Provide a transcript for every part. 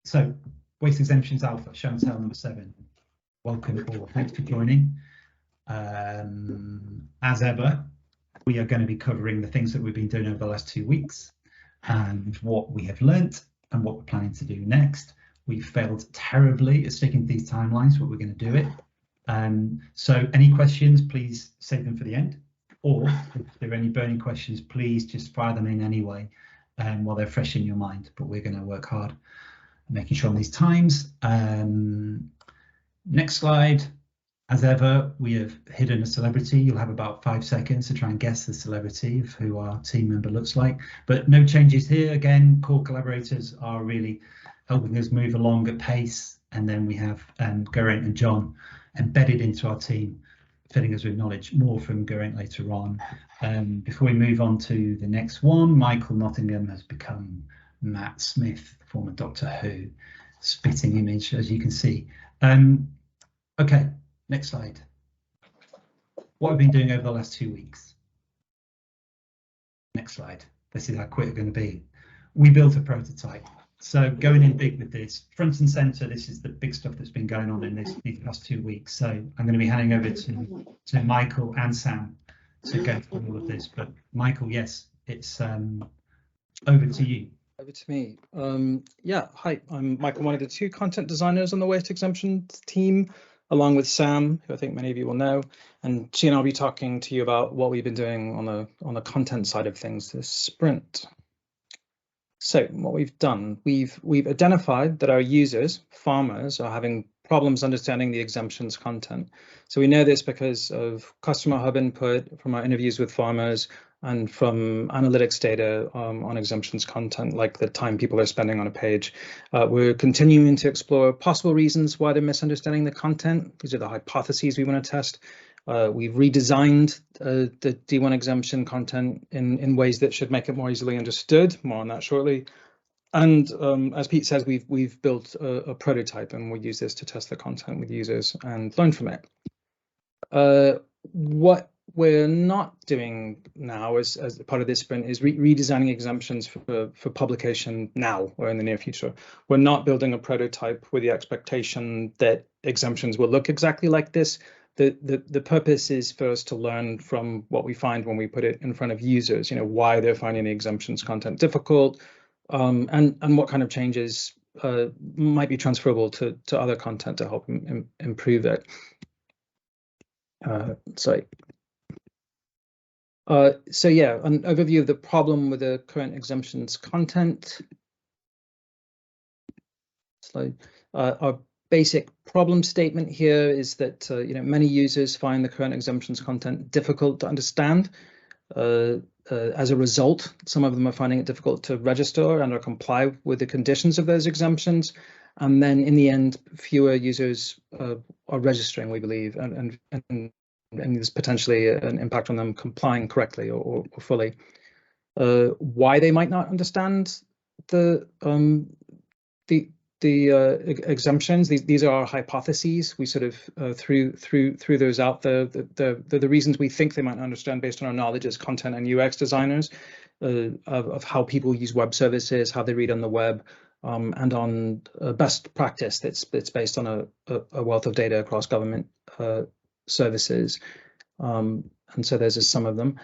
So, Waste Exemptions Alpha, show and tell number 7. Welcome all. Thanks for joining. As ever, we are going to be covering the things that we've been doing over the last 2 weeks and what we have learnt and what we're planning to do next. We've failed terribly at sticking to these timelines, but we're going to do it. So any questions, please save them for the end. Or if there are any burning questions, please just fire them in anyway while they're fresh in your mind. But we're going to work hard making sure on these times. Next slide. As ever, we have hidden a celebrity. You'll have about 5 seconds to try and guess the celebrity of who our team member looks like. But no changes here. Again, core collaborators are really helping us move along at pace. And then we have Geraint and John embedded into our team, filling us with knowledge. More from Geraint later on. Before we move on to the next one, Michael Nottingham has become Matt Smith, former Doctor Who, spitting image, as you can see. Okay. Next slide. What we've been doing over the last 2 weeks. Next slide. This is how quick we're going to be. We built a prototype. So going in big with this, front and center, this is the big stuff that's been going on in these past 2 weeks. So I'm going to be handing over to Michael and Sam to go through all of this. But Michael, yes, it's over to you. Over to me. Yeah, hi, I'm Michael, one of the 2 content designers on the Waste Exemptions team, along with Sam, who I think many of you will know, and she and I'll be talking to you about what we've been doing on the content side of things this sprint. So what we've done, we've identified that our users, farmers, are having problems understanding the exemptions content. So we know this because of customer hub input from our interviews with farmers and from analytics data on exemptions content, like the time people are spending on a page. We're continuing to explore possible reasons why they're misunderstanding the content. These are the hypotheses we want to test. We've redesigned the D1 exemption content in ways that should make it more easily understood. More on that shortly. And as Pete says, we've built a prototype, and we'll use this to test the content with users and learn from it. What we're not doing now as part of this sprint is redesigning exemptions for publication now or in the near future. We're not building a prototype with the expectation that exemptions will look exactly like this. The purpose is for us to learn from what we find when we put it in front of users, why they're finding the exemptions content difficult, and what kind of changes might be transferable to other content to help improve it. So yeah, an overview of the problem with the current exemptions content. Slide. Our basic problem statement here is that many users find the current exemptions content difficult to understand. As a result, some of them are finding it difficult to register and or comply with the conditions of those exemptions. And then in the end, fewer users are registering, we believe, and there's potentially an impact on them complying correctly or fully. Why they might not understand the exemptions, these are our hypotheses. We sort of threw those out there. The reasons we think they might not understand based on our knowledge as content and UX designers of how people use web services, how they read on the web, and on best practice that's based on a wealth of data across government services. And so there's some of them.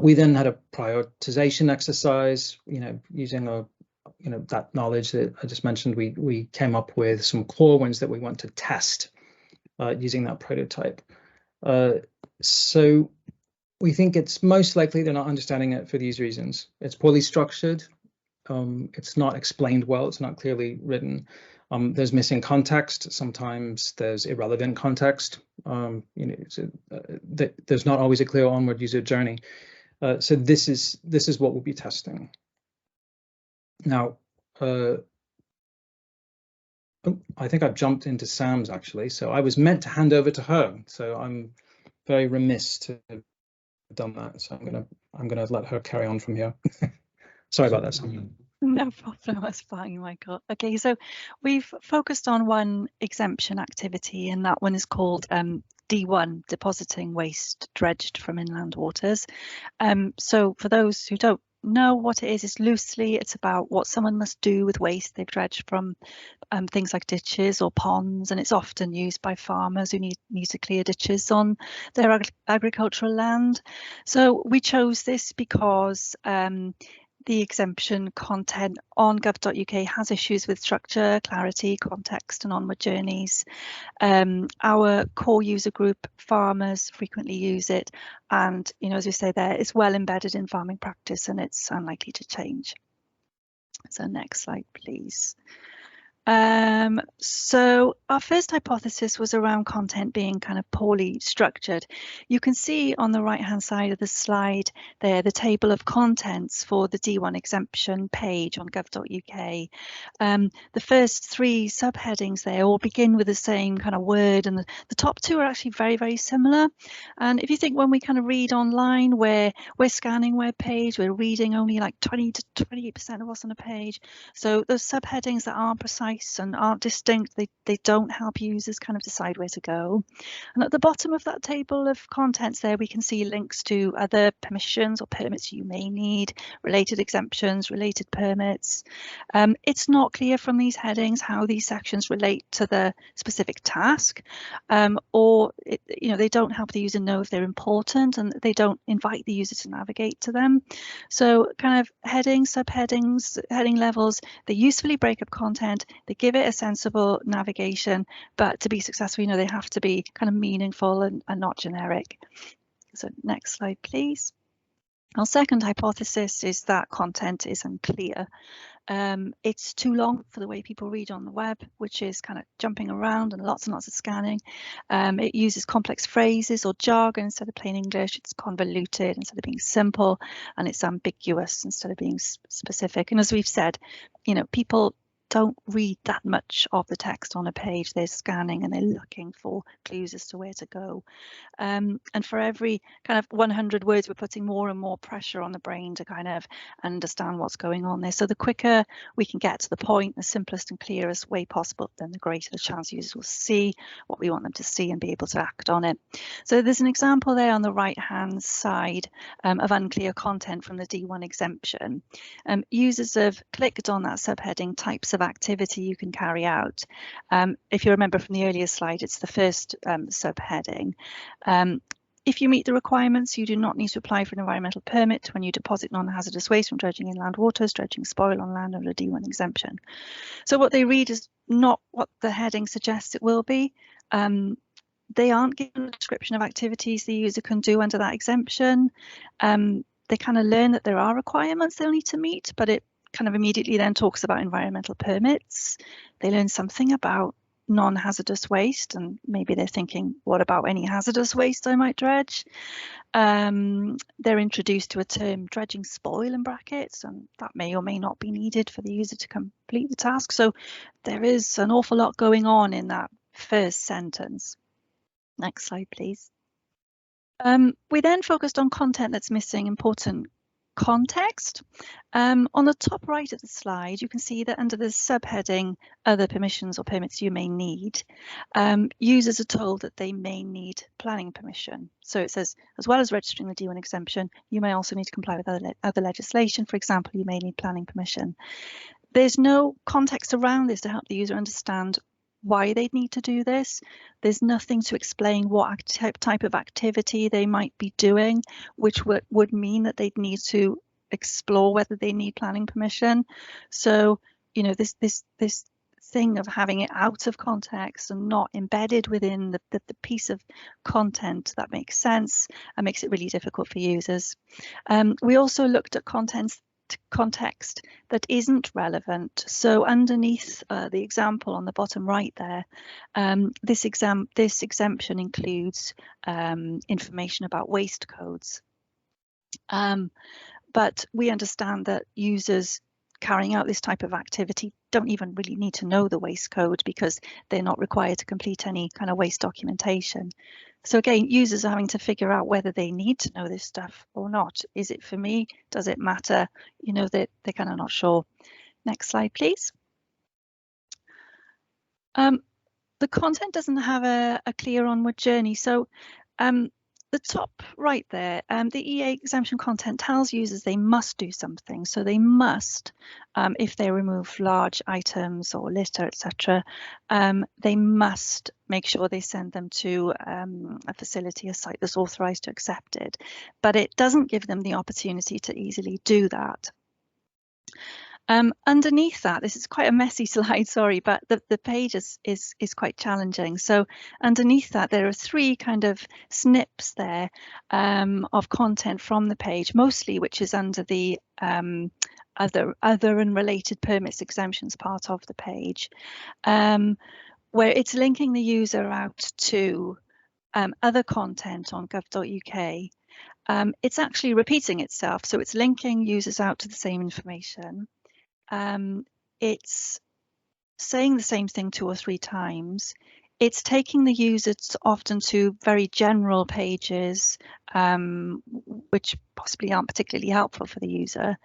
We then had a prioritization exercise, using that knowledge that I just mentioned. We came up with some core ones that we want to test using that prototype. So we think it's most likely they're not understanding it for these reasons. It's poorly structured. It's not explained well. It's not clearly written. There's missing context. Sometimes there's irrelevant context. There's not always a clear onward user journey. So this is what we'll be testing. Now, I think I've jumped into Sam's actually. So I was meant to hand over to her. So I'm very remiss to have done that. So I'm gonna let her carry on from here. Sorry about that, Sam. No problem, that's fine, Michael. Okay, so we've focused on one exemption activity, and that one is called D1, depositing waste dredged from inland waters. So for those who don't know what it is loosely it's about what someone must do with waste they've dredged from things like ditches or ponds, and it's often used by farmers who need to clear ditches on their agricultural land. So we chose this because the exemption content on gov.uk has issues with structure, clarity, context and onward journeys. Our core user group, farmers, frequently use it, and as we say there, it's well embedded in farming practice and it's unlikely to change. So next slide, please. So our first hypothesis was around content being kind of poorly structured. You can see on the right hand side of the slide there the table of contents for the D1 exemption page on gov.uk. The first 3 subheadings there all begin with the same kind of word, and the top 2 are actually very, very similar. And if you think when we kind of read online, where we're scanning web page, we're reading only like 20 to 28% of what's on a page. So those subheadings that aren't precise and aren't distinct, they don't help users kind of decide where to go. And at the bottom of that table of contents there, we can see links to other permissions or permits you may need, related exemptions, related permits. It's not clear from these headings how these sections relate to the specific task, or they don't help the user know if they're important, and they don't invite the user to navigate to them. So kind of headings, subheadings, heading levels, they usefully break up content, they give it a sensible navigation, but to be successful, they have to be kind of meaningful and not generic. So next slide, please. Our second hypothesis is that content is unclear. It's too long for the way people read on the web, which is kind of jumping around and lots of scanning. It uses complex phrases or jargon instead of plain English. It's convoluted instead of being simple, and it's ambiguous instead of being specific. And as we've said, people don't read that much of the text on a page. They're scanning and they're looking for clues as to where to go. And for every kind of 100 words, we're putting more and more pressure on the brain to kind of understand what's going on there. So the quicker we can get to the point, the simplest and clearest way possible, then the greater the chance users will see what we want them to see and be able to act on it. So there's an example there on the right hand side of unclear content from the D1 exemption. Users have clicked on that subheading, types of activity you can carry out. If you remember from the earlier slide, it's the first subheading. If you meet the requirements, you do not need to apply for an environmental permit when you deposit non-hazardous waste from dredging inland waters, dredging spoil on land under a D1 exemption. So what they read is not what the heading suggests it will be. They aren't given a description of activities the user can do under that exemption. They kind of learn that there are requirements they'll need to meet, but it kind of immediately then talks about environmental permits. They learn something about non-hazardous waste, and maybe they're thinking, what about any hazardous waste I might dredge? They're introduced to a term, dredging spoil in brackets, and that may or may not be needed for the user to complete the task. So there is an awful lot going on in that first sentence. Next slide, please. We then focused on content that's missing important context. On the top right of the slide, you can see that under the subheading, other permissions or permits you may need, users are told that they may need planning permission. So it says, as well as registering the D1 exemption, you may also need to comply with other legislation. For example, you may need planning permission. There's no context around this to help the user understand why they'd need to do this. There's nothing to explain what type of activity they might be doing, which would mean that they'd need to explore whether they need planning permission. So, this thing of having it out of context and not embedded within the piece of content that makes sense and makes it really difficult for users. We also looked at context that isn't relevant. So underneath the example on the bottom right there, this exemption includes information about waste codes. But we understand that users carrying out this type of activity don't even really need to know the waste code because they're not required to complete any kind of waste documentation. So again, users are having to figure out whether they need to know this stuff or not. Is it for me? Does it matter? They're kind of not sure. Next slide, please. The content doesn't have a clear onward journey. So the top right there, the EA exemption content tells users they must do something. So they must, if they remove large items or litter, etc., they must make sure they send them to a facility, a site that's authorised to accept it. But it doesn't give them the opportunity to easily do that. Underneath that, this is quite a messy slide, sorry, but the page is quite challenging. So underneath that, there are three kind of snips there of content from the page, mostly which is under the other and related permits exemptions part of the page, where it's linking the user out to other content on gov.uk. It's actually repeating itself, so it's linking users out to the same information. It's saying the same thing 2 or 3 times. It's taking the user often to very general pages, which possibly aren't particularly helpful for the user.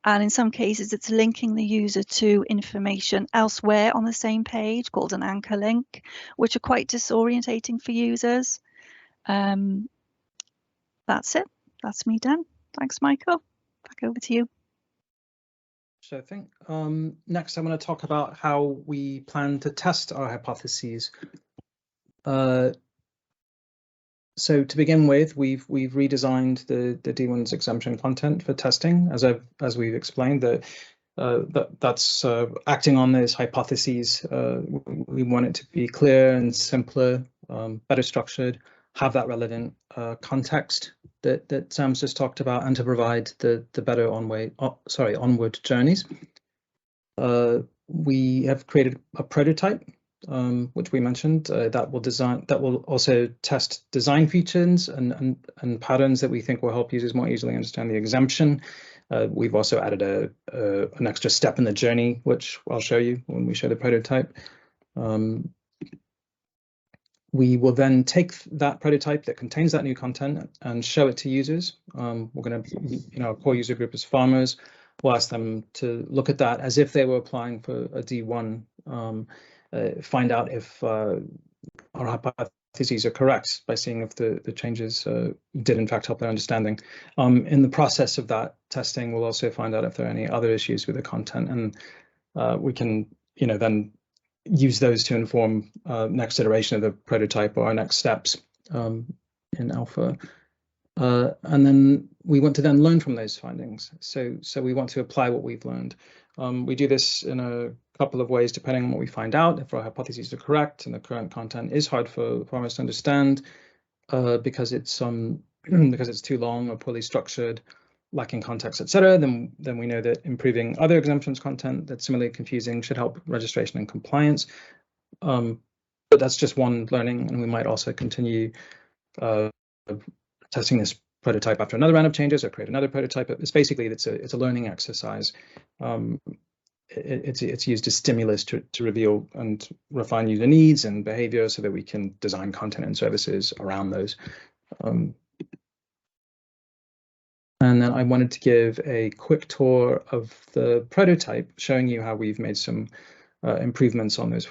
And in some cases, it's linking the user to information elsewhere on the same page called an anchor link, which are quite disorientating for users. That's it. That's me done. Thanks, Michael. Back over to you. So I think next I'm going to talk about how we plan to test our hypotheses. So to begin with, we've redesigned the D1's exemption content for testing, as we've explained. That's acting on those hypotheses. We want it to be clear and simpler, better structured, have that relevant context that Sam's just talked about, and to provide the better onward journeys. We have created a prototype, which we mentioned, that will also test design features and patterns that we think will help users more easily understand the exemption. We've also added an extra step in the journey, which I'll show you when we show the prototype. We will then take that prototype that contains that new content and show it to users. We're going to, our core user group is farmers. We'll ask them to look at that as if they were applying for a D1, find out if our hypotheses are correct by seeing if the changes did in fact help their understanding. In the process of that testing, we'll also find out if there are any other issues with the content, and we can, then use those to inform next iteration of the prototype or our next steps in alpha. And then we want to then learn from those findings. So we want to apply what we've learned. We do this in a couple of ways, depending on what we find out. If our hypotheses are correct and the current content is hard for farmers to understand because it's too long or poorly structured, lacking context, etc., then we know that improving other exemptions content that's similarly confusing should help registration and compliance. But that's just one learning, and we might also continue testing this prototype after another round of changes or create another prototype. It's basically it's a learning exercise. It's used as stimulus to reveal and refine user needs and behavior so that we can design content and services around those. And then I wanted to give a quick tour of the prototype, showing you how we've made some improvements on those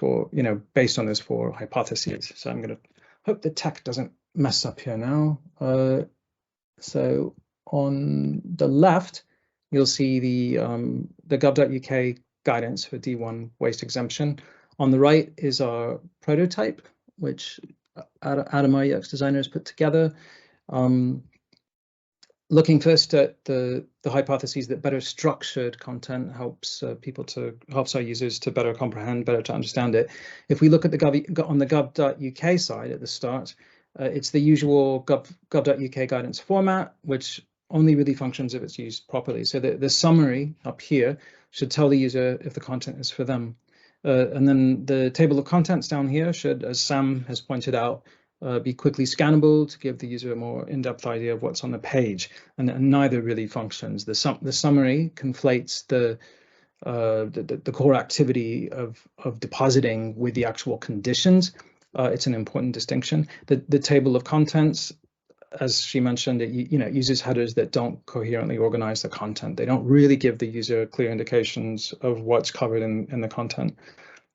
based on those 4 hypotheses. So I'm going to hope the tech doesn't mess up here now. So on the left, you'll see the gov.uk guidance for D1 waste exemption. On the right is our prototype, which Adam, our UX designer, has put together. Looking first at the hypotheses that better structured content helps our users to better comprehend, better to understand it. If we look at on the gov.uk side at the start, it's the usual gov.uk guidance format, which only really functions if it's used properly. So the summary up here should tell the user if the content is for them. And then the table of contents down here should, as Sam has pointed out, be quickly scannable to give the user a more in-depth idea of what's on the page, and neither really functions. The summary conflates the core activity of depositing with the actual conditions. It's an important distinction. The table of contents, as she mentioned, it uses headers that don't coherently organize the content. They don't really give the user clear indications of what's covered in the content.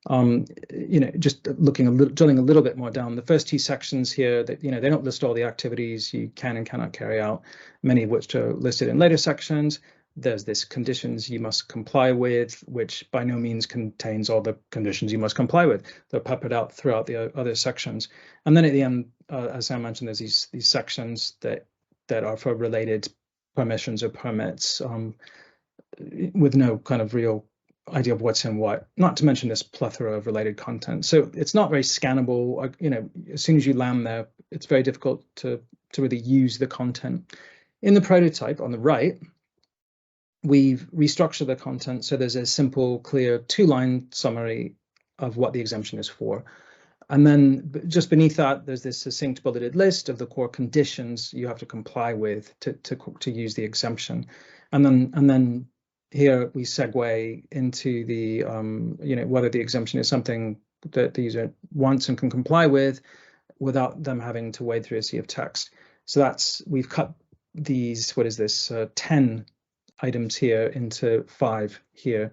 Just drilling a little bit more down, the first two sections here, that they don't list all the activities you can and cannot carry out, many of which are listed in later sections. There's this conditions you must comply with, which by no means contains all the conditions you must comply with. They're peppered out throughout the other sections. And then at the end, as Sam mentioned, there's these sections that are for related permissions or permits, with no kind of real idea of what's in what, not to mention this plethora of related content. So it's not very scannable. As soon as you land there, it's very difficult to really use the content. In the prototype on the right, we've restructured the content so there's a simple, clear 2-line summary of what the exemption is for. And then just beneath that, there's this succinct bulleted list of the core conditions you have to comply with to use the exemption. And then here we segue into the whether the exemption is something that the user wants and can comply with without them having to wade through a sea of text. So we've cut these 10 items here into 5 here.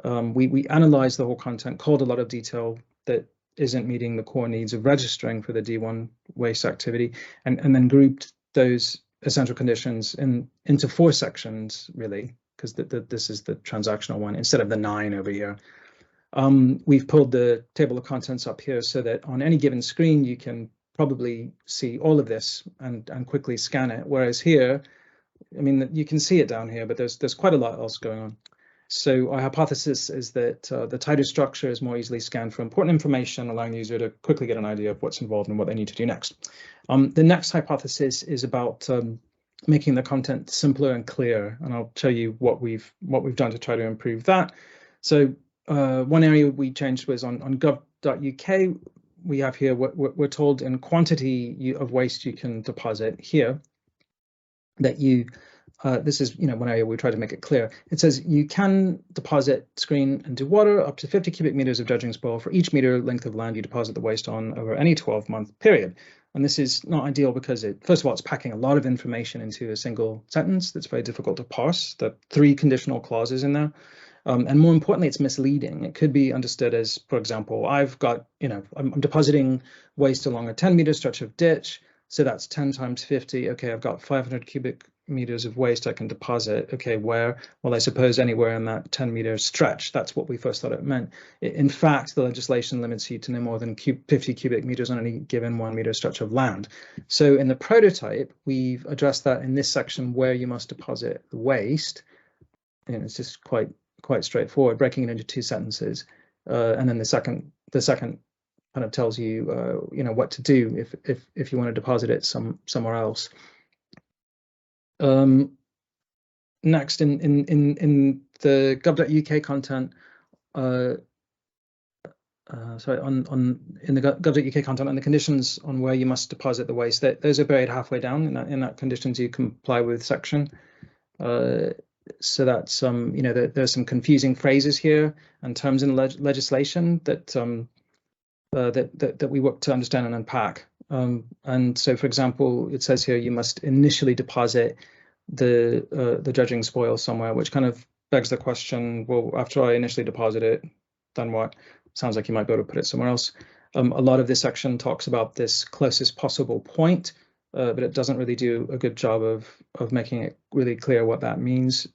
We analyzed the whole content, called a lot of detail that isn't meeting the core needs of registering for the D1 waste activity, and then grouped those essential conditions into 4 sections, really, because this is the transactional one instead of the 9 over here. We've pulled the table of contents up here so that on any given screen you can probably see all of this and quickly scan it, whereas here, I mean, you can see it down here, but there's quite a lot else going on. So our hypothesis is that the tighter structure is more easily scanned for important information, allowing the user to quickly get an idea of what's involved and what they need to do next. The next hypothesis is about making the content simpler and clear, and I'll show you what we've done to try to improve that. So one area we changed was on gov.uk. We have here we're told in quantity of waste you can deposit here, that this is one area we try to make it clear. It says you can deposit, screen and do water up to 50 cubic meters of dredging spoil for each meter length of land you deposit the waste on over any 12-month period. And this is not ideal because first of all, it's packing a lot of information into a single sentence that's very difficult to parse. There are 3 conditional clauses in there. And more importantly, it's misleading. It could be understood as, for example, I've got, I'm depositing waste along a 10-meter stretch of ditch. So that's 10 times 50. Okay, I've got 500 cubic meters of waste I can deposit. Okay, where? Well, I suppose anywhere in that 10-meter stretch. That's what we first thought it meant. In fact, the legislation limits you to no more than 50 cubic meters on any given 1-meter stretch of land. So in the prototype, we've addressed that in this section where you must deposit the waste. And it's just quite straightforward, breaking it into 2 sentences. And then the second kind of tells you, what to do if you want to deposit it somewhere else. Next, in the gov.uk content, in the gov.uk content and the conditions on where you must deposit the waste, those are buried halfway down in that conditions you comply with section. So that's there's some confusing phrases here and terms in legislation that we work to understand and unpack. And so, for example, it says here you must initially deposit the dredging spoil somewhere, which kind of begs the question, well, after I initially deposit it, then what? Sounds like you might be able to put it somewhere else. A lot of this section talks about this closest possible point, but it doesn't really do a good job of making it really clear what that means.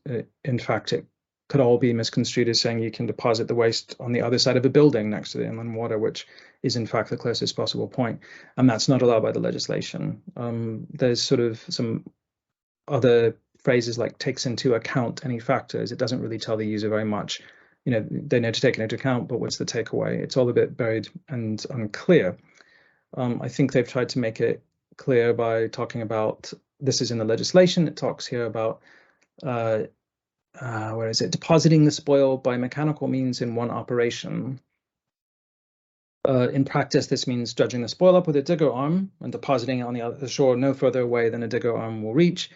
In fact, it could all be misconstrued as saying you can deposit the waste on the other side of a building next to the inland water, which is in fact the closest possible point, and that's not allowed by the legislation. There's sort of some other phrases like takes into account any factors. It doesn't really tell the user very much. They need to take it into account, but what's the takeaway? It's all a bit buried and unclear. I think they've tried to make it clear by talking about, this is in the legislation, it talks here about where is it? Depositing the spoil by mechanical means in one operation. In practice, this means dredging the spoil up with a digger arm and depositing it on the shore no further away than a digger arm will reach.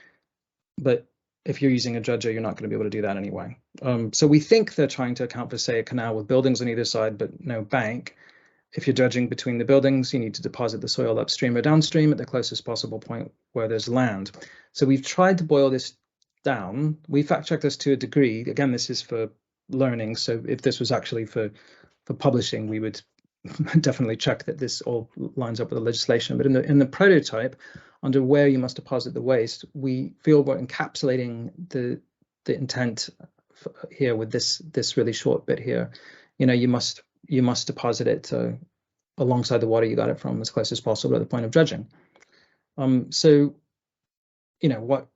But if you're using a dredger, you're not going to be able to do that anyway. So we think they're trying to account for, say, a canal with buildings on either side, but no bank. If you're dredging between the buildings, you need to deposit the soil upstream or downstream at the closest possible point where there's land. So we've tried to boil this down. We fact checked this to a degree. Again, this is for learning. So if this was actually for publishing, we would definitely check that this all lines up with the legislation. But in the prototype, under where you must deposit the waste, we feel we're encapsulating the intent here with this really short bit here. You must deposit it alongside the water you got it from, as close as possible at the point of dredging. So what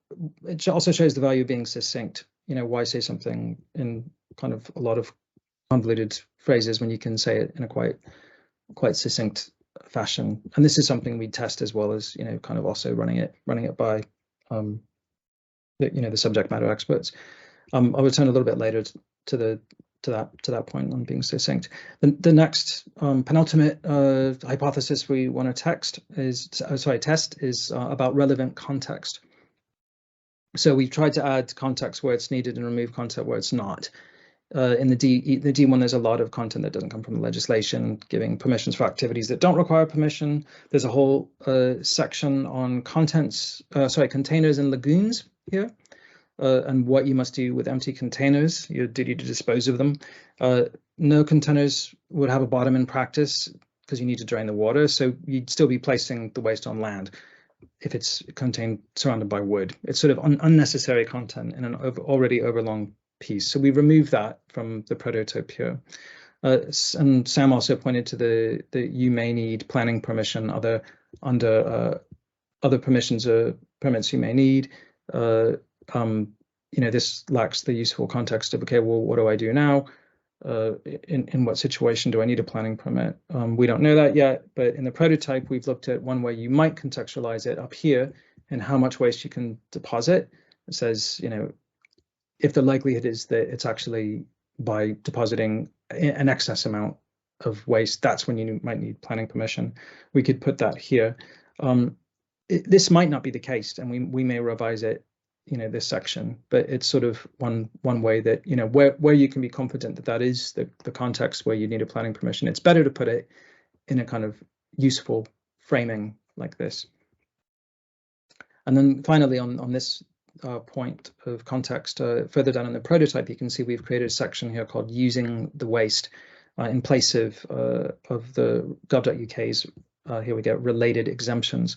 it also shows the value of being succinct. Why say something in kind of a lot of convoluted phrases when you can say it in a quite succinct fashion? And this is something we test, as well as kind of also running it by the subject matter experts. I'll return a little bit later to that point on being succinct. The next penultimate hypothesis we want to test is about relevant context. So we've tried to add context where it's needed and remove content where it's not. In the D1, there's a lot of content that doesn't come from the legislation, giving permissions for activities that don't require permission. There's a whole section on containers and lagoons here, and what you must do with empty containers, your duty to dispose of them. No containers would have a bottom in practice because you need to drain the water, so you'd still be placing the waste on land if it's surrounded by wood. It's sort of unnecessary content in an already overlong piece. So we removed that from the prototype here. And Sam also pointed to the you may need planning permission under other permissions or permits you may need. This lacks the useful context of, okay, well, what do I do now? In what situation do I need a planning permit? We don't know that yet, but in the prototype, we've looked at one way you might contextualize it up here and how much waste you can deposit. It says, if the likelihood is that it's actually by depositing an excess amount of waste, that's when you might need planning permission. We could put that here. This might not be the case, and we may revise it, this section, but it's sort of one way that, where you can be confident that is the context where you need a planning permission. It's better to put it in a kind of useful framing like this. And then finally, on this point of context, further down in the prototype, you can see we've created a section here called using the waste in place of the gov.uk's here we go, related exemptions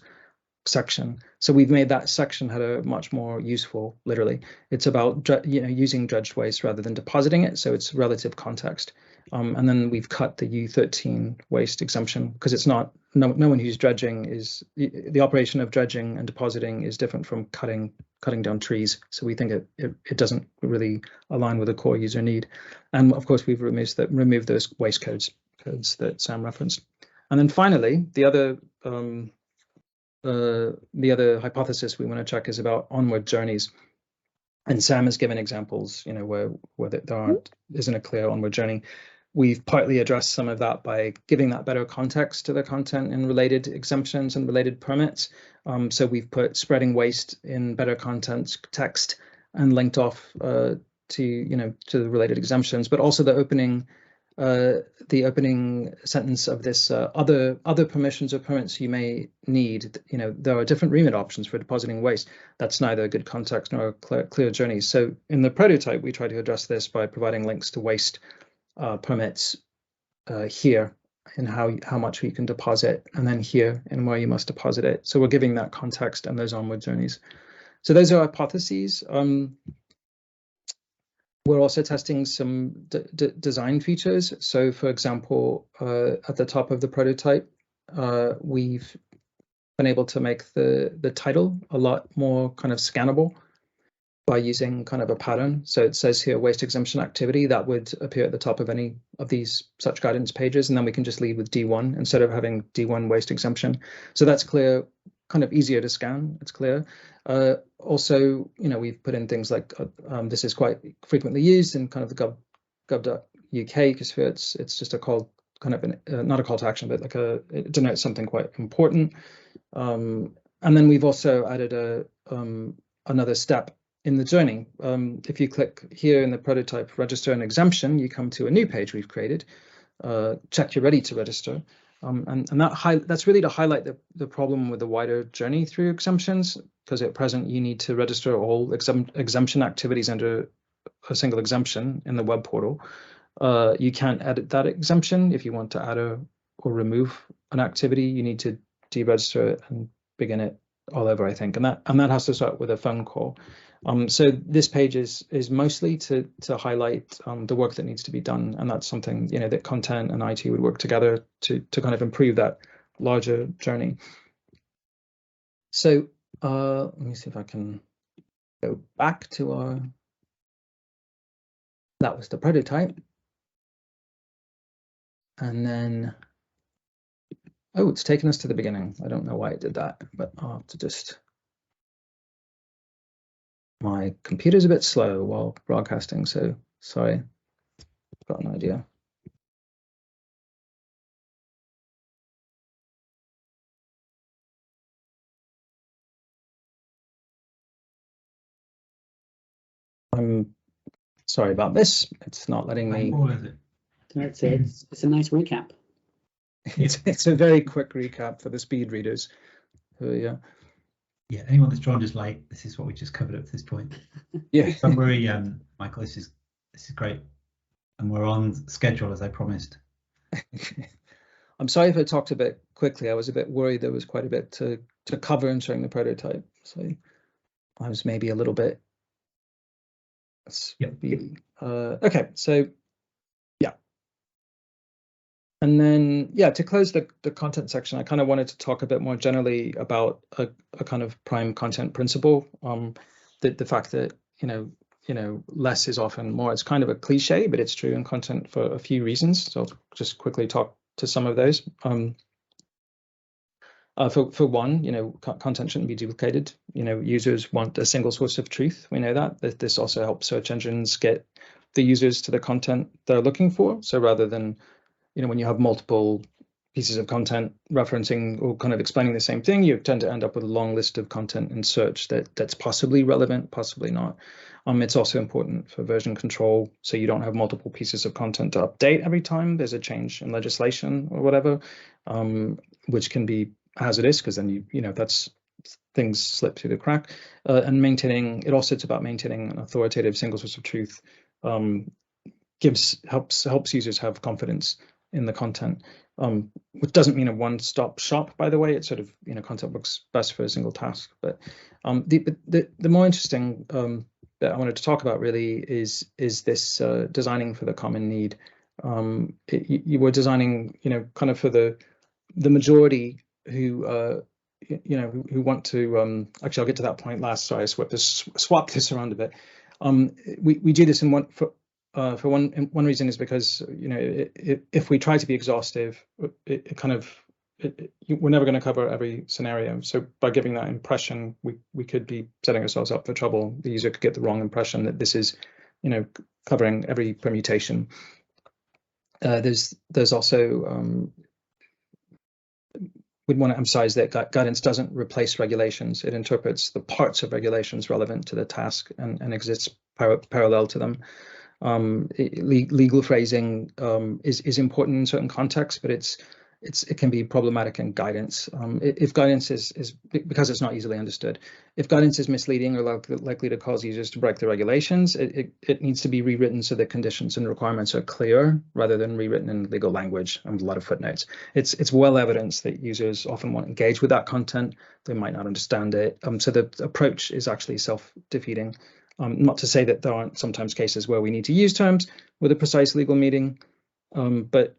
section. So we've made that section header much more useful. Literally, it's about using dredged waste rather than depositing it, so it's relative context. And then we've cut the U13 waste exemption because it's not no one who's dredging is the operation of dredging and depositing is different from cutting down trees. So we think it doesn't really align with the core user need. And of course, we've removed those waste codes that Sam referenced. And then finally, the other hypothesis we want to check is about onward journeys. And Sam has given examples, where there isn't a clear onward journey. We've partly addressed some of that by giving that better context to the content and related exemptions and related permits. So we've put spreading waste in better content text and linked off to the related exemptions, but also the opening sentence of this other permissions or permits you may need. There are different remit options for depositing waste. That's neither good context nor a clear journey. So in the prototype, we try to address this by providing links to waste permits here and how much we can deposit, and then here and where you must deposit it. So we're giving that context and those onward journeys. So those are hypotheses. We're also testing some design features. So for example, at the top of the prototype, we've been able to make the title a lot more kind of scannable by using kind of a pattern. So it says here waste exemption activity that would appear at the top of any of these such guidance pages, and then we can just lead with D1 instead of having D1 waste exemption. So that's clear, kind of easier to scan. It's clear. Also, we've put in things like this is quite frequently used in kind of the gov.uk because it's just a call, kind of not a call to action, but like it denotes something quite important. And then we've also added another step in the journey. If you click here in the prototype, register an exemption, you come to a new page we've created. Check you're ready to register. And that's really to highlight the problem with the wider journey through exemptions, because at present you need to register all exemption activities under a single exemption in the web portal. You can't edit that exemption. If you want to add or remove an activity, you need to deregister it and begin it all over, I think, and that has to start with a phone call. So this page is mostly to highlight the work that needs to be done, and that's something, you know, that content and IT would work together to kind of improve that larger journey. So let me see if I can go back to our. That was the prototype, and then oh, it's taken us to the beginning. I don't know why it did that, but I'll have to just. My computer's a bit slow while broadcasting, so sorry. I've got an idea. I'm sorry about this. It's not letting me. What is it? It's a nice recap. It's a very quick recap for the speed readers. Yeah. Yeah, anyone that's joined us late, this is what we just covered up to this point. Yeah. Don't worry, Michael, this is great. And we're on schedule as I promised. I'm sorry if I talked a bit quickly. I was a bit worried there was quite a bit to cover in showing the prototype. So I was maybe a little bit speedy. Okay, so yeah. And then, yeah, to close the content section, I kind of wanted to talk a bit more generally about a kind of prime content principle. The fact that, you know, less is often more. It's kind of a cliche, but it's true in content for a few reasons. So I'll just quickly talk to some of those. For one, you know, content shouldn't be duplicated. You know, users want a single source of truth. We know that. This also helps search engines get the users to the content they're looking for. So rather than, you know, when you have multiple pieces of content referencing or kind of explaining the same thing, you tend to end up with a long list of content in search that's possibly relevant, possibly not. It's also important for version control, so you don't have multiple pieces of content to update every time there's a change in legislation or whatever, which can be hazardous because then you know that's things slip through the crack. And maintaining it also, it's about maintaining an authoritative single source of truth. Helps users have confidence in the content, which doesn't mean a one-stop shop, by the way. It's sort of, you know, content works best for a single task. But the more interesting that I wanted to talk about really is this designing for the common need. You were designing, you know, kind of for the majority who you know, who want to actually, I'll get to that point last. Sorry, I swapped this around a bit. We do this in one for one reason is because, you know, if we try to be exhaustive, we're never going to cover every scenario. So by giving that impression, we could be setting ourselves up for trouble. The user could get the wrong impression that this is, you know, covering every permutation. There's also we'd want to emphasize that guidance doesn't replace regulations. It interprets the parts of regulations relevant to the task and exists parallel to them. Legal phrasing is important in certain contexts, but it can be problematic in guidance. If guidance is because it's not easily understood. If guidance is misleading or likely to cause users to break the regulations, it needs to be rewritten so that conditions and requirements are clear rather than rewritten in legal language and a lot of footnotes. It's well evidenced that users often won't engage with that content. They might not understand it. So the approach is actually self-defeating. Not to say that there aren't sometimes cases where we need to use terms with a precise legal meaning, but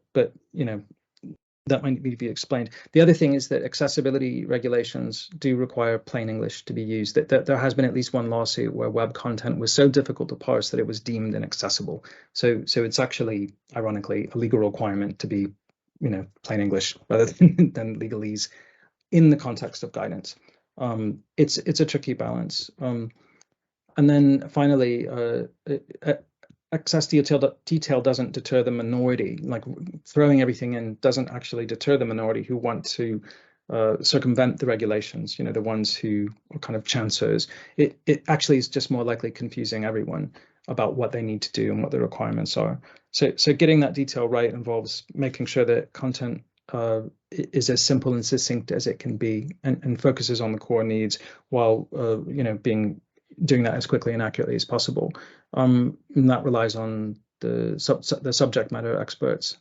you know, that might need to be explained. The other thing is that accessibility regulations do require plain English to be used. That there has been at least one lawsuit where web content was so difficult to parse that it was deemed inaccessible. So it's actually, ironically, a legal requirement to be, you know, plain English rather than legalese in the context of guidance. It's a tricky balance. And then finally, excess detail doesn't deter the minority. Like throwing everything in doesn't actually deter the minority who want to circumvent the regulations, you know, the ones who are kind of chancers. It actually is just more likely confusing everyone about what they need to do and what the requirements are. So getting that detail right involves making sure that content is as simple and succinct as it can be and focuses on the core needs while, you know, doing that as quickly and accurately as possible. And that relies on the subject matter experts,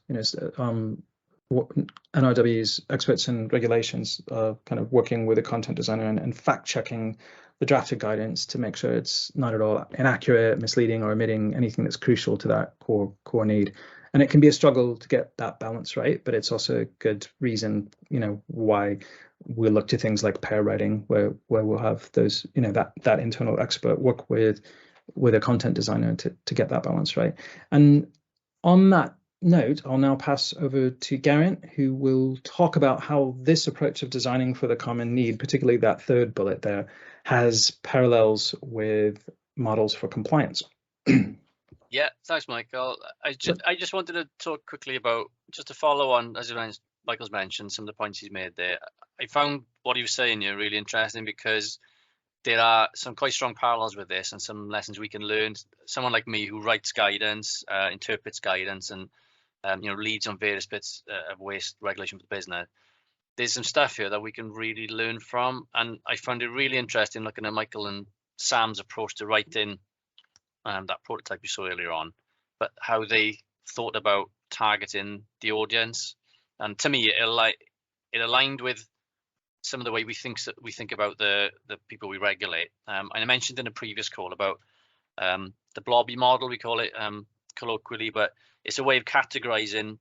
NRW's experts in regulations, kind of working with a content designer and fact checking the drafted guidance to make sure it's not at all inaccurate, misleading, or omitting anything that's crucial to that core need. And it can be a struggle to get that balance right, but it's also a good reason, why we'll look to things like pair writing, where we'll have those, that internal expert work with a content designer to get that balance right. And on that note, I'll now pass over to Geraint, who will talk about how this approach of designing for the common need, particularly that third bullet there, has parallels with models for compliance. Yeah, thanks, Michael. I just wanted to talk quickly about, just to follow on, as Michael's mentioned, some of the points he's made there. I found what he was saying here really interesting, because there are some quite strong parallels with this and some lessons we can learn. Someone like me who writes guidance, interprets guidance, and leads on various bits of waste regulation for the business. There's some stuff here that we can really learn from, and I found it really interesting looking at Michael and Sam's approach to writing that prototype you saw earlier on, but how they thought about targeting the audience. And to me, it aligned with some of the way we think about the people we regulate. And I mentioned in a previous call about the blobby model, we call it colloquially, but it's a way of categorizing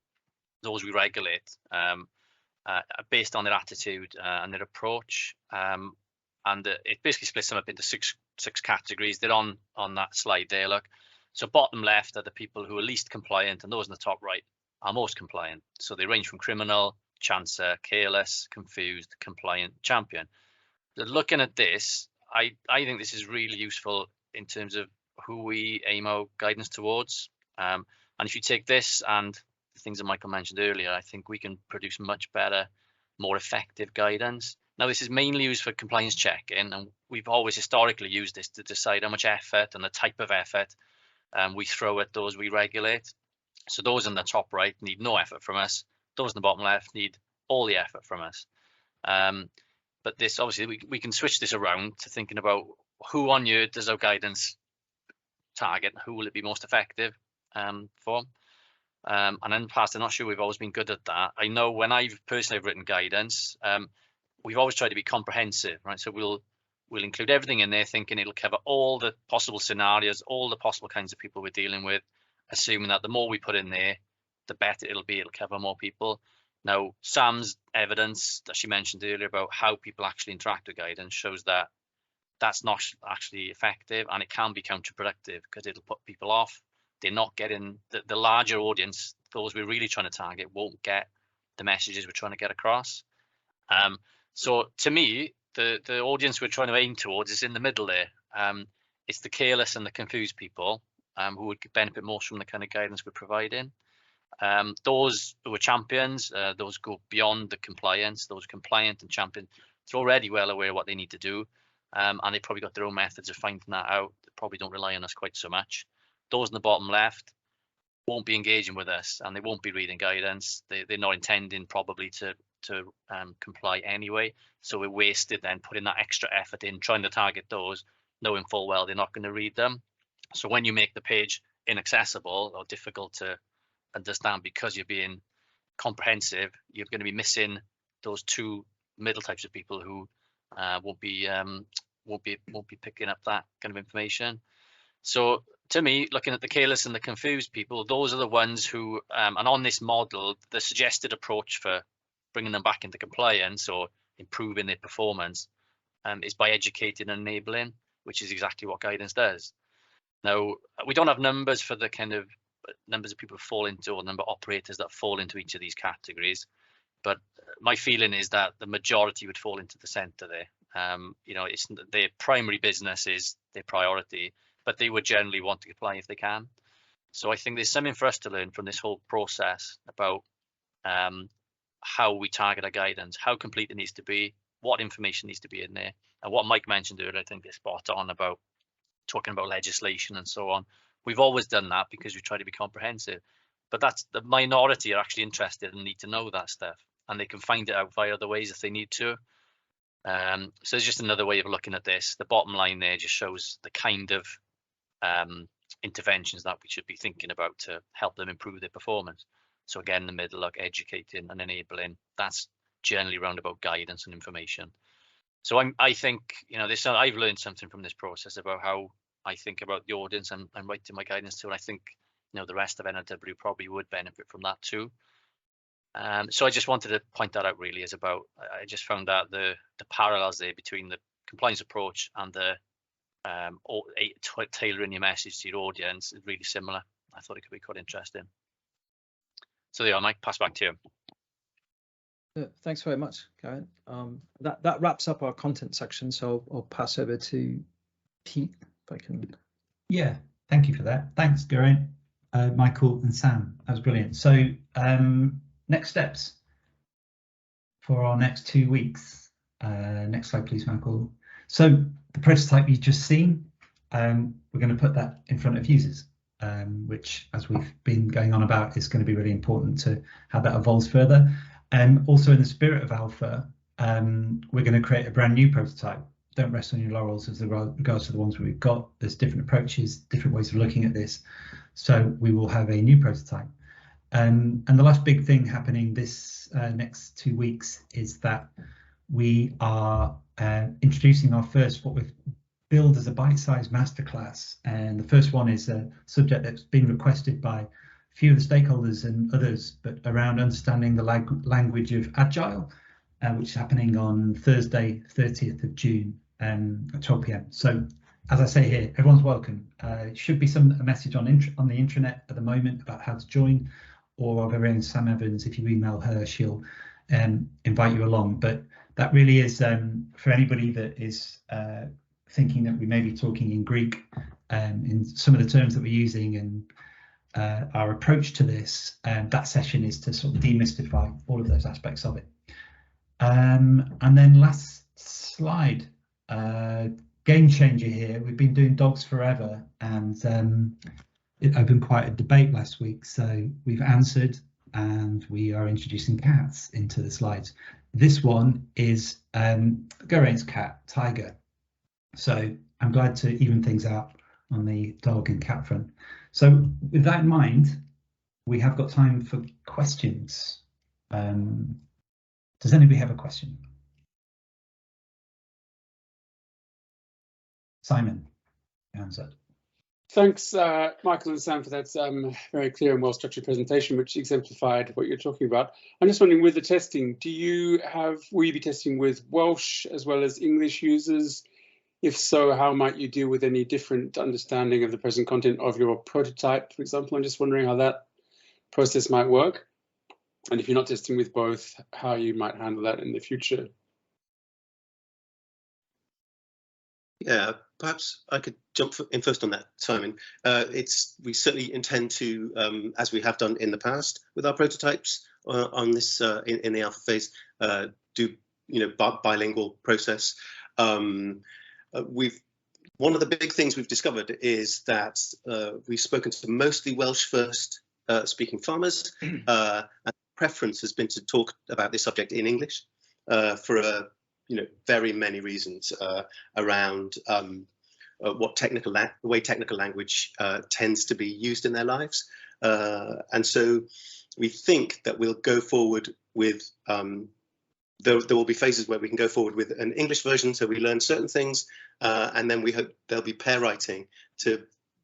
those we regulate based on their attitude and their approach. And it basically splits them up into six categories. They're on that slide there, look. So bottom left are the people who are least compliant, and those in the top right are most compliant. So they range from criminal, chancer, careless, confused, compliant, champion. But looking at this, I think this is really useful in terms of who we aim our guidance towards. And if you take this and the things that Michael mentioned earlier, I think we can produce much better, more effective guidance. Now, this is mainly used for compliance checking, and we've always historically used this to decide how much effort and the type of effort we throw at those we regulate. So those in the top right need no effort from us. Those in the bottom left need all the effort from us. But this, obviously, we can switch this around to thinking about who on earth does our guidance target, who will it be most effective for. And in the past, I'm not sure we've always been good at that. I know when I've personally written guidance, we've always tried to be comprehensive, right? So we'll include everything in there, thinking it'll cover all the possible scenarios, all the possible kinds of people we're dealing with, assuming that the more we put in there, the better it'll be. It'll cover more people. Now, Sam's evidence that she mentioned earlier about how people actually interact with guidance shows that that's not actually effective, and it can be counterproductive because it'll put people off. They're not getting the larger audience, those we're really trying to target, won't get the messages we're trying to get across. So to me, the audience we're trying to aim towards is in the middle there. It's the careless and the confused people who would benefit most from the kind of guidance we're providing. Those who are champions, those go beyond the compliance, those compliant and champion, they're already well aware of what they need to do. And they've probably got their own methods of finding that out. They probably don't rely on us quite so much. Those in the bottom left won't be engaging with us, and they won't be reading guidance. They're not intending probably to comply anyway. So we're wasted then putting that extra effort in trying to target those, knowing full well they're not going to read them. So when you make the page inaccessible or difficult to understand because you're being comprehensive, you're going to be missing those two middle types of people who won't be picking up that kind of information. So to me, looking at the careless and the confused people, those are the ones who, and on this model, the suggested approach for bringing them back into compliance or improving their performance is by educating and enabling, which is exactly what guidance does. Now, we don't have numbers for the kind of numbers of people who fall into, or number of operators that fall into each of these categories, but my feeling is that the majority would fall into the center there. It's their primary business is their priority, but they would generally want to comply if they can. So I think there's something for us to learn from this whole process about how we target our guidance, how complete it needs to be, what information needs to be in there. And what Mike mentioned earlier, I think is spot on about talking about legislation and so on. We've always done that because we try to be comprehensive, but that's the minority are actually interested and need to know that stuff, and they can find it out via other ways if they need to. So it's just another way of looking at this. The bottom line there just shows the kind of interventions that we should be thinking about to help them improve their performance. So again, in the middle, like educating and enabling, that's generally around about guidance and information. So I think, you know, I've learned something from this process about how I think about the audience and writing my guidance to, and I think, you know, the rest of NRW probably would benefit from that too. So I just wanted to point that out. Really, is about, I just found that the parallels there between the compliance approach and the tailoring your message to your audience is really similar. I thought it could be quite interesting. So yeah, I might pass back to you. Yeah, thanks very much, Geraint. That wraps up our content section, so I'll pass over to Pete, if I can. Yeah, thank you for that. Thanks, Geraint, Michael and Sam. That was brilliant. So next steps for our next 2 weeks. Next slide, please, Michael. So the prototype you've just seen, we're going to put that in front of users, which, as we've been going on about, is going to be really important to how that evolves further. Also, in the spirit of alpha, we're going to create a brand new prototype. Don't rest on your laurels as regards to the ones we've got. There's different approaches, different ways of looking at this. So we will have a new prototype. And the last big thing happening this next 2 weeks is that we are introducing our first, what we've billed as a bite-sized masterclass. And the first one is a subject that's been requested by a few of the stakeholders and others, but around understanding the language of Agile, which is happening on Thursday, 30th of June at 12 PM. So as I say here, everyone's welcome. It should be a message on the intranet at the moment about how to join, or our very own Sam Evans. If you email her, she'll invite you along. But that really is for anybody that is thinking that we may be talking in Greek in some of the terms that we're using, and our approach to this, that session is to sort of demystify all of those aspects of it. And then last slide, game changer here. We've been doing dogs forever, and it opened quite a debate last week. So we've answered, and we are introducing cats into the slides. This one is Geraint's cat, Tiger. So I'm glad to even things out on the dog and cat front. So with that in mind, we have got time for questions. Does anybody have a question? Simon, hands up. Thanks, Michael and Sam, for that very clear and well-structured presentation, which exemplified what you're talking about. I'm just wondering, with the testing, will you be testing with Welsh as well as English users? If so, how might you deal with any different understanding of the present content of your prototype, for example? I'm just wondering how that process might work. And if you're not testing with both, how you might handle that in the future. Yeah, perhaps I could jump in first on that, Simon. We certainly intend to, as we have done in the past with our prototypes on this in the alpha phase, do bilingual process. One of the big things we've discovered is that we've spoken to mostly Welsh first speaking farmers, and preference has been to talk about this subject in English for very many reasons around the way technical language tends to be used in their lives, and so we think that we'll go forward with there will be phases where we can go forward with an English version, so we learn certain things, and then we hope there'll be pair writing.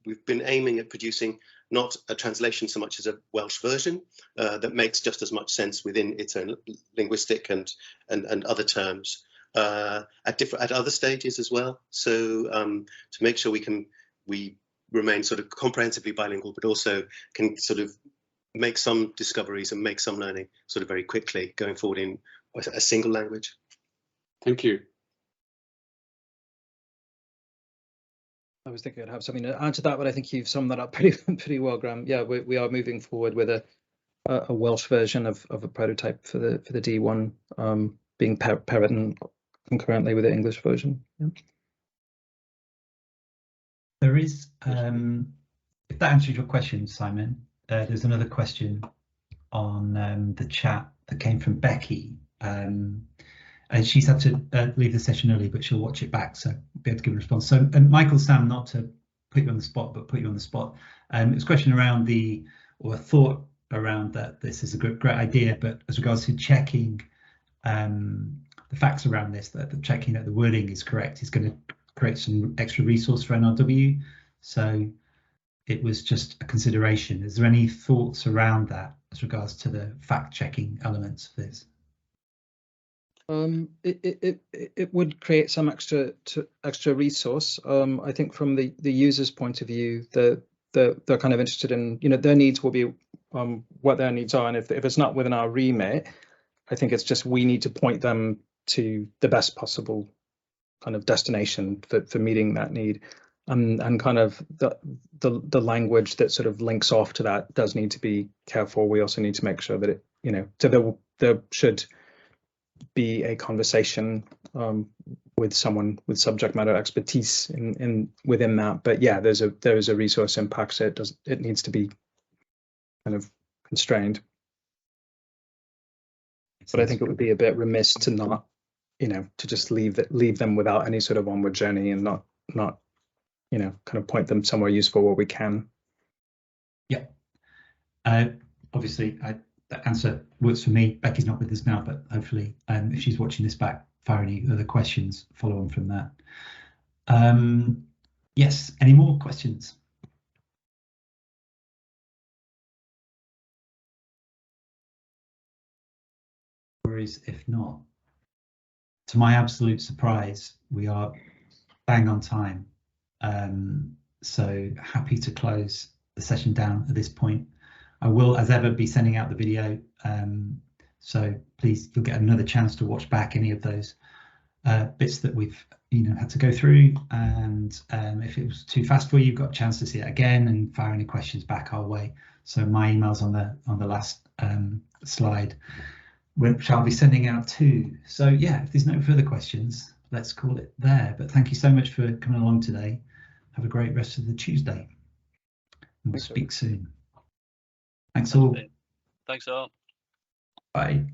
We've been aiming at producing not a translation so much as a Welsh version that makes just as much sense within its own linguistic and other terms at other stages as well. So to make sure we remain sort of comprehensively bilingual, but also can sort of make some discoveries and make some learning sort of very quickly going forward in a single language. Thank you. I was thinking I'd have something to add to that, but I think you've summed that up pretty well, Graham. Yeah, we are moving forward with a Welsh version of a prototype for the D1 being parroted concurrently with the English version. Yeah. There is, if that answers your question, Simon, there's another question on the chat that came from Becky. And she's had to leave the session early, but she'll watch it back, so be able to give a response. So, Michael, Sam, not to put you on the spot, but put you on the spot. It was a question around or a thought around that this is a great idea, but as regards to checking the facts around this, that the checking that the wording is correct is going to create some extra resource for NRW. So it was just a consideration. Is there any thoughts around that as regards to the fact checking elements of this? It would create some extra resource. I think from the user's point of view, they're kind of interested in, their needs will be what their needs are, and if it's not within our remit, I think it's just we need to point them to the best possible kind of destination for meeting that need, and kind of the language that sort of links off to that does need to be careful. We also need to make sure that it, so there should be a conversation with someone with subject matter expertise within that. But yeah, there is a resource impact, so it needs to be kind of constrained. But I think it would be a bit remiss to not, to just leave them without any sort of onward journey, and not kind of point them somewhere useful where we can. Yeah. Obviously, that answer works for me. Becky's not with us now, but hopefully, if she's watching this back, fire any other questions follow on from that. Yes, any more questions? Worries if not. To my absolute surprise, we are bang on time. So happy to close the session down at this point. I will, as ever, be sending out the video, so please, you'll get another chance to watch back any of those bits that we've had to go through, and if it was too fast for you, you've got a chance to see it again and fire any questions back our way. So my email's on the last slide, which I'll be sending out too. So yeah, if there's no further questions, let's call it there. But thank you so much for coming along today. Have a great rest of the Tuesday, and we'll speak soon. Thanks all. Thanks all. Bye.